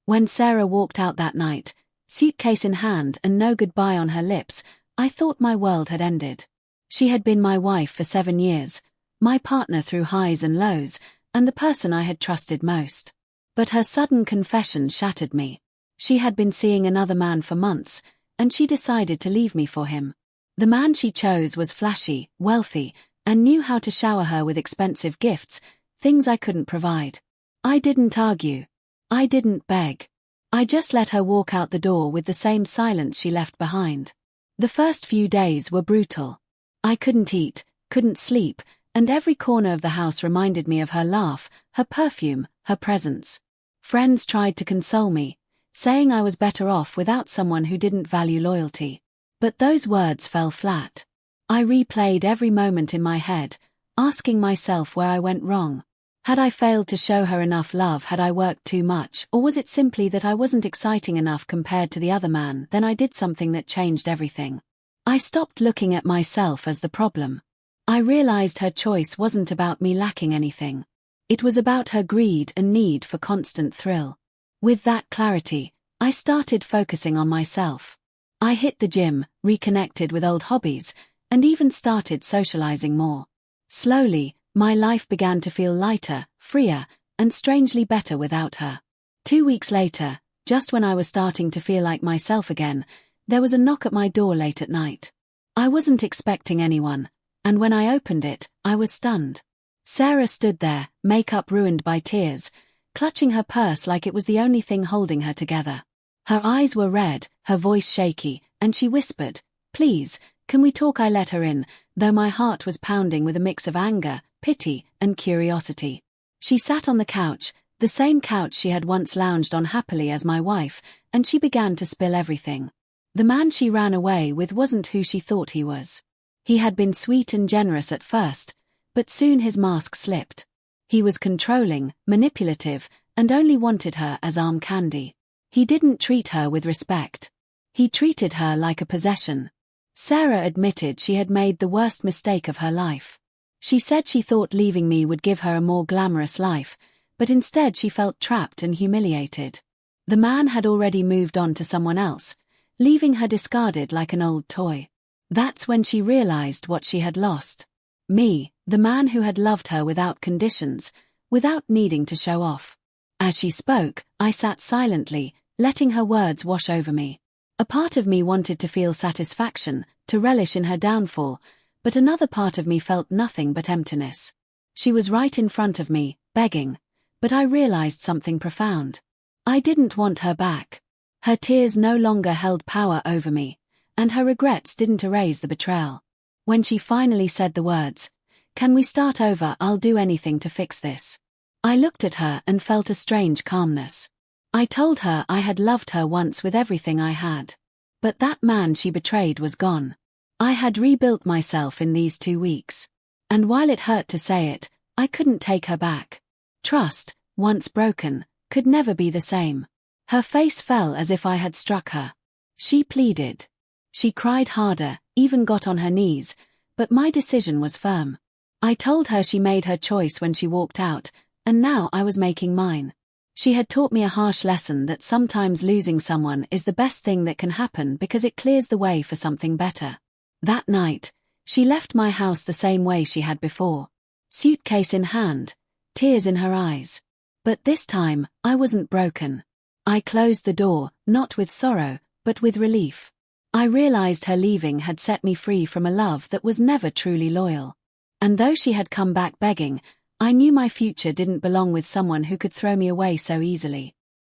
When Sarah walked out that night, suitcase in hand and no goodbye on her lips, I thought my world had ended. She had been my wife for 7 years, my partner through highs and lows, and the person I had trusted most. But her sudden confession shattered me. She had been seeing another man for months, and she decided to leave me for him. The man she chose was flashy, wealthy, and knew how to shower her with expensive gifts, things I couldn't provide. I didn't argue. I didn't beg. I just let her walk out the door with the same silence she left behind. The first few days were brutal. I couldn't eat, couldn't sleep, and every corner of the house reminded me of her laugh, her perfume, her presence. Friends tried to console me, saying I was better off without someone who didn't value loyalty. But those words fell flat. I replayed every moment in my head, asking myself where I went wrong. Had I failed to show her enough love? Had I worked too much? Or was it simply that I wasn't exciting enough compared to the other man? Then I did something that changed everything. I stopped looking at myself as the problem. I realized her choice wasn't about me lacking anything. It was about her greed and need for constant thrill. With that clarity, I started focusing on myself. I hit the gym, reconnected with old hobbies, and even started socializing more. Slowly, my life began to feel lighter, freer, and strangely better without her. 2 weeks later, just when I was starting to feel like myself again, there was a knock at my door late at night. I wasn't expecting anyone, and when I opened it, I was stunned. Sarah stood there, makeup ruined by tears, clutching her purse like it was the only thing holding her together. Her eyes were red, her voice shaky, and she whispered, "Please, can we talk?" I let her in, though my heart was pounding with a mix of anger, pity, and curiosity. She sat on the couch, the same couch she had once lounged on happily as my wife, and she began to spill everything. The man she ran away with wasn't who she thought he was. He had been sweet and generous at first, but soon his mask slipped. He was controlling, manipulative, and only wanted her as arm candy. He didn't treat her with respect. He treated her like a possession. Sarah admitted she had made the worst mistake of her life. She said she thought leaving me would give her a more glamorous life, but instead she felt trapped and humiliated. The man had already moved on to someone else, leaving her discarded like an old toy. That's when she realized what she had lost. Me, the man who had loved her without conditions, without needing to show off. As she spoke, I sat silently, letting her words wash over me. A part of me wanted to feel satisfaction, to relish in her downfall, but another part of me felt nothing but emptiness. She was right in front of me, begging, but I realized something profound. I didn't want her back. Her tears no longer held power over me, and her regrets didn't erase the betrayal. When she finally said the words, "Can we start over? I'll do anything to fix this," I looked at her and felt a strange calmness. I told her I had loved her once with everything I had. But that man she betrayed was gone. I had rebuilt myself in these 2 weeks. And while it hurt to say it, I couldn't take her back. Trust, once broken, could never be the same. Her face fell as if I had struck her. She pleaded. She cried harder, even got on her knees, but my decision was firm. I told her she made her choice when she walked out, and now I was making mine. She had taught me a harsh lesson that sometimes losing someone is the best thing that can happen because it clears the way for something better. That night, she left my house the same way she had before. Suitcase in hand, tears in her eyes. But this time, I wasn't broken. I closed the door, not with sorrow, but with relief. I realized her leaving had set me free from a love that was never truly loyal. And though she had come back begging, I knew my future didn't belong with someone who could throw me away so easily.